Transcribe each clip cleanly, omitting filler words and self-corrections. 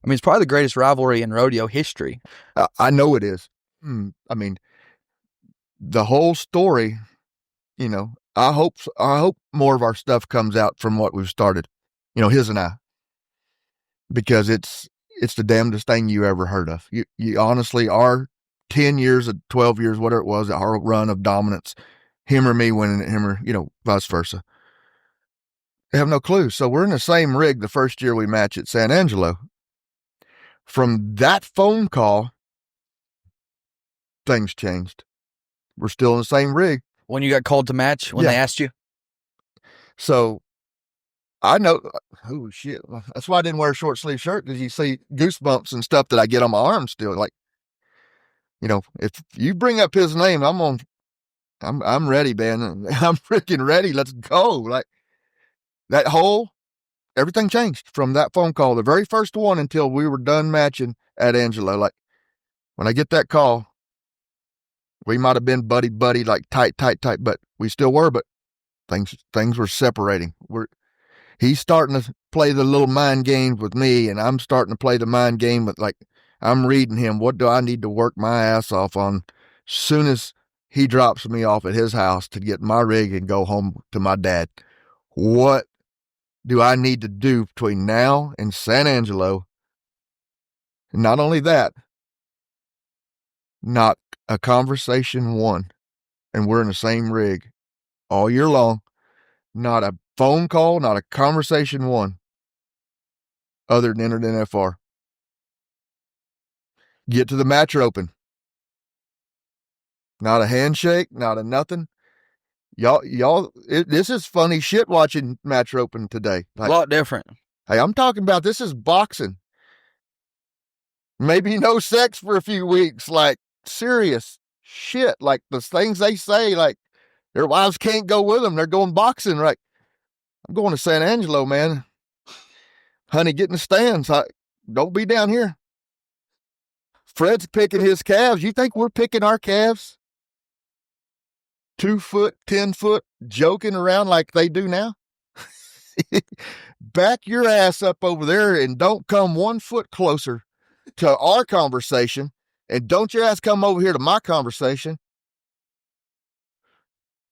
I mean, it's probably the greatest rivalry in rodeo history. I know it is. I mean, the whole story, I hope more of our stuff comes out from what we've started, his and I, because it's the damnedest thing you ever heard of. You honestly, our 10 years or 12 years, whatever it was, our run of dominance, him or me winning it, him or, vice versa. They have no clue. So we're in the same rig the first year we match at San Angelo. From that phone call, things changed. We're still in the same rig. When you got called to match, when they asked you? So I know, oh shit. That's why I didn't wear a short sleeve shirt, because you see goosebumps and stuff that I get on my arms still. Like, if you bring up his name, I'm ready, man. I'm freaking ready. Let's go. Like everything changed from that phone call, the very first one, until we were done matching at Angelo. Like, when I get that call, we might have been buddy, like tight, but we still were, but things were separating. He's starting to play the little mind games with me, and I'm starting to play the mind game with, like, I'm reading him. What do I need to work my ass off on soon as he drops me off at his house to get my rig and go home to my dad? What do I need to do between now and San Angelo? And not only that, not a conversation won, and we're in the same rig all year long. Not a phone call, not a conversation won, other than entered NFR. Get to the match open. Not a handshake, not a nothing. This is funny shit watching match open today. Like, a lot different. Hey, I'm talking about, this is boxing. Maybe no sex for a few weeks, like serious shit. Like the things they say, like their wives can't go with them. They're going boxing. Right. I'm going to San Angelo, man. Honey, get in the stands. Don't be down here. Fred's picking his calves. You think we're picking our calves? 2 foot, 10 foot, joking around like they do now? Back your ass up over there and don't come 1 foot closer to our conversation. And don't your ass come over here to my conversation.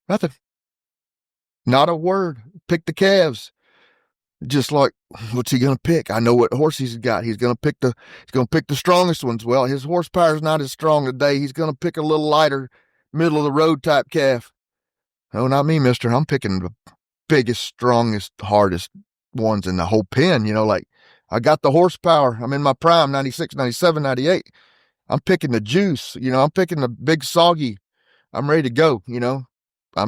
Nothing. Not a word. Pick the calves. Just like, what's he going to pick? I know what horse he's got. He's going to pick the strongest ones. Well, his horsepower's not as strong today. He's going to pick a little lighter, middle of the road type calf. Oh, not me, mister. I'm picking the biggest, strongest, hardest ones in the whole pen. Like, I got the horsepower. I'm in my prime, 96, 97, 98. I'm picking the juice. I'm picking the big soggy. I'm ready to go. I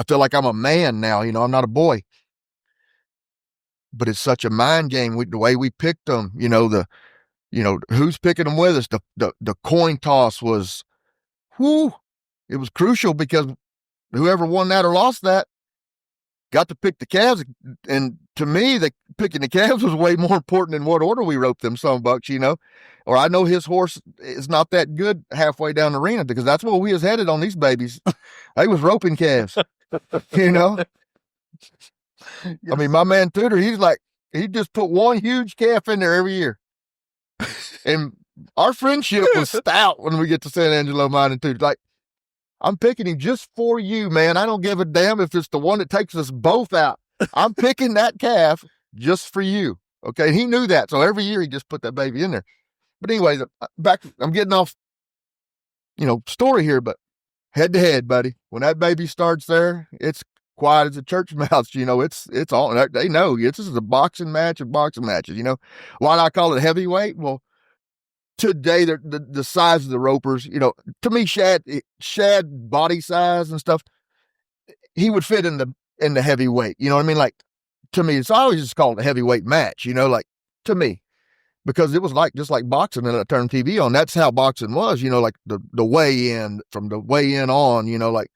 feel like I'm a man now. I'm not a boy. But it's such a mind game. The way we picked them, who's picking them with us. The coin toss was, it was crucial, because whoever won that or lost that got to pick the calves. And to me, picking the calves was way more important than what order we roped them some bucks, or I know his horse is not that good halfway down the arena, because that's where we was headed on these babies. They was roping calves, I mean, my man Tudor, he just put one huge calf in there every year. And our friendship was stout when we get to San Angelo, mine and Tudor. Like, I'm picking him just for you, man. I don't give a damn if it's the one that takes us both out. I'm picking that calf just for you. Okay. And he knew that. So every year he just put that baby in there. But anyway, I'm getting off, story here, but head to head, buddy. When that baby starts there, it's quiet as a church mouse. It's all, they know this is a boxing match of boxing matches. Why do I call it heavyweight? Well, today the size of the ropers, to me, Shad body size and stuff, he would fit in the heavyweight. You know what I mean? Like, to me, it's always just called a heavyweight match, like, to me, because it was just like boxing, and I turned TV on. That's how boxing was, like the weigh in, from the weigh in on, like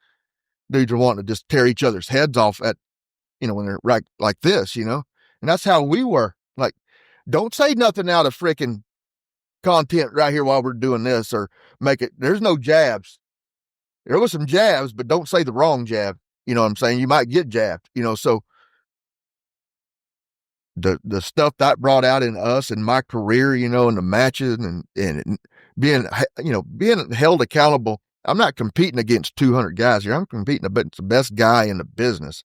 dudes are wanting to just tear each other's heads off at, when they're right like this, and that's how we were. Like, don't say nothing out of freaking content right here while we're doing this, or there's no jabs. There was some jabs, but don't say the wrong jab. You know what I'm saying? You might get jabbed, so the stuff that brought out in us and my career, you know, in the matches and being, you know, being held accountable. I'm not competing against 200 guys here. I'm competing against the best guy in the business.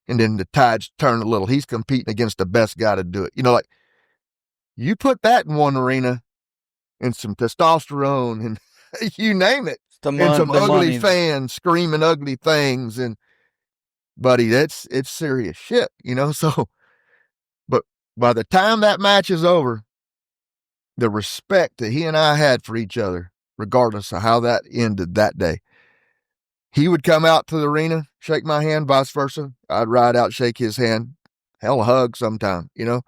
And then the tides turn a little. He's competing against the best guy to do it. You know, like you put that in one arena and some testosterone and you name it, and some ugly fans screaming ugly things. And buddy, it's serious shit, you know? So, but by the time that match is over, the respect that he and I had for each other, regardless of how that ended that day, he would come out to the arena, shake my hand, vice versa. I'd ride out, shake his hand, hell, a hug sometime, you know?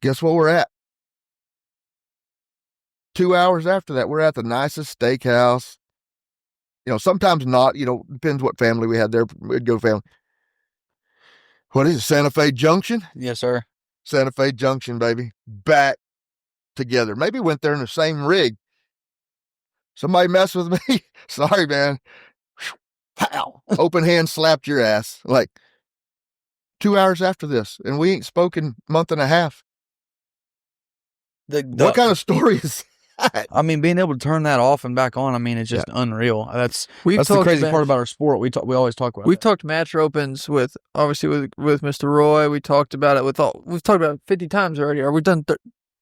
Guess what we're at? 2 hours after that, we're at the nicest steakhouse. You know, sometimes not, you know, depends what family we had there. We'd go family. What is it, Santa Fe Junction? Yes, sir. Santa Fe Junction, baby. Back together. Maybe went there in the same rig. Somebody messed with me. Sorry, man. Pow. Open hand slapped your ass. Like 2 hours after this. And we ain't spoken month and a half. What kind of story is that? I mean, being able to turn that off and back on, I mean, it's just unreal. That's the crazy part about our sport. We always talk about. We've talked match opens with Mr. Roy. We've talked about it we've talked about it 50 times already. Or we've done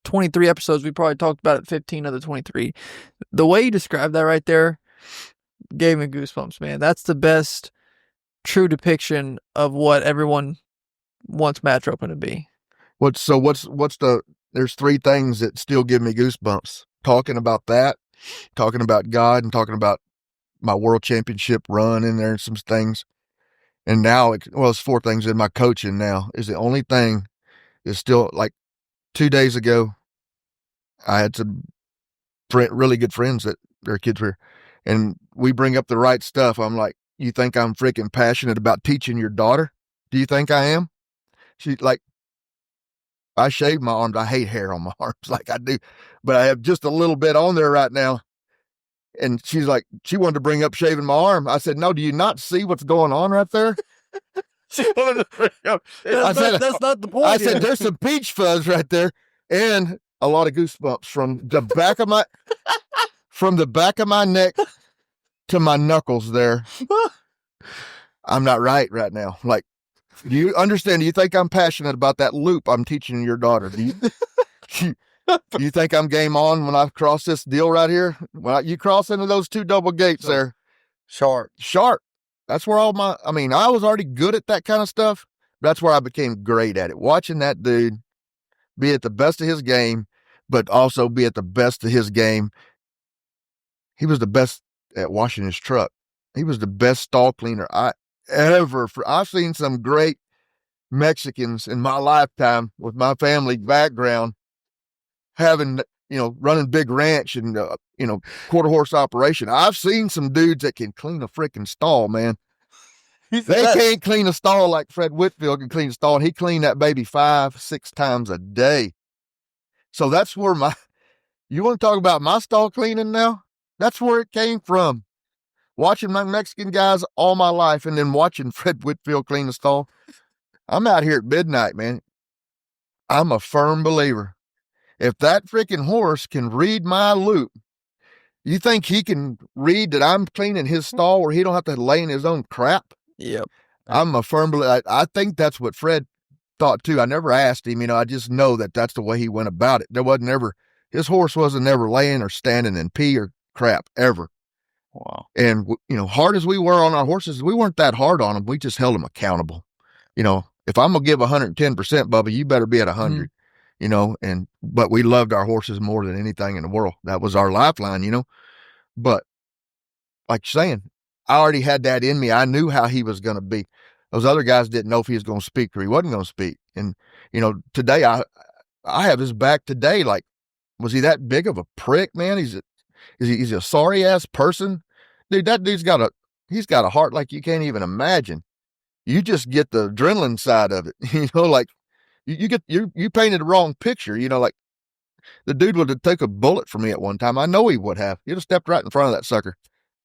23 episodes. We probably talked about it 15 of the 23. The way you described that right there gave me goosebumps, man. That's the best true depiction of what everyone wants match open to be. There's three things that still give me goosebumps. Talking about that, talking about God, and talking about my world championship run in there and some things. And now, it's four things in my coaching now is the only thing is still, like 2 days ago, I had some really good friends that their kids were, and we bring up the right stuff. I'm like, you think I'm freaking passionate about teaching your daughter? Do you think I am? She's like, I shave my arms. I hate hair on my arms like I do, but I have just a little bit on there right now. And she's like, she wanted to bring up shaving my arm. I said, no, do you not see what's going on right there? That's not the point. I said, there's some peach fuzz right there and a lot of goosebumps from the back of my neck to my knuckles there. I'm not right now. Like, do you understand? Do you think I'm passionate about that loop I'm teaching your daughter? Do you think I'm game on when I cross this deal right here? When you cross into those two double gates there. Sharp. That's where I was already good at that kind of stuff. That's where I became great at it. Watching that dude be at the best of his game, but also be at the best of his game. He was the best at washing his truck. He was the best stall cleaner I've seen some great Mexicans in my lifetime with my family background, having, you know, running big ranch and, quarter horse operation. I've seen some dudes that can clean a freaking stall, man. They can't clean a stall like Fred Whitfield can clean a stall. And he cleaned that baby 5-6 times a day. So that's where you want to talk about my stall cleaning now? That's where it came from. Watching my Mexican guys all my life and then watching Fred Whitfield clean the stall. I'm out here at midnight, man. I'm a firm believer. If that freaking horse can read my loop, you think he can read that I'm cleaning his stall where he don't have to lay in his own crap? Yep. I'm a firm believer. I think that's what Fred thought too. I never asked him, I just know that that's the way he went about it. His horse wasn't ever laying or standing in pee or crap ever. Wow. And, hard as we were on our horses, we weren't that hard on them. We just held them accountable. If I'm going to give 110%, Bubba, you better be at 100, but we loved our horses more than anything in the world. That was our lifeline, but like you're saying, I already had that in me. I knew how he was going to be. Those other guys didn't know if he was going to speak or he wasn't going to speak. And, today I have his back today. Like, was he that big of a prick, man? He's a sorry ass person. Dude, that dude's got a heart like you can't even imagine. You just get the adrenaline side of it. Like you painted the wrong picture. Like the dude would have took a bullet for me at one time. I know he would have. He'd have stepped right in front of that sucker.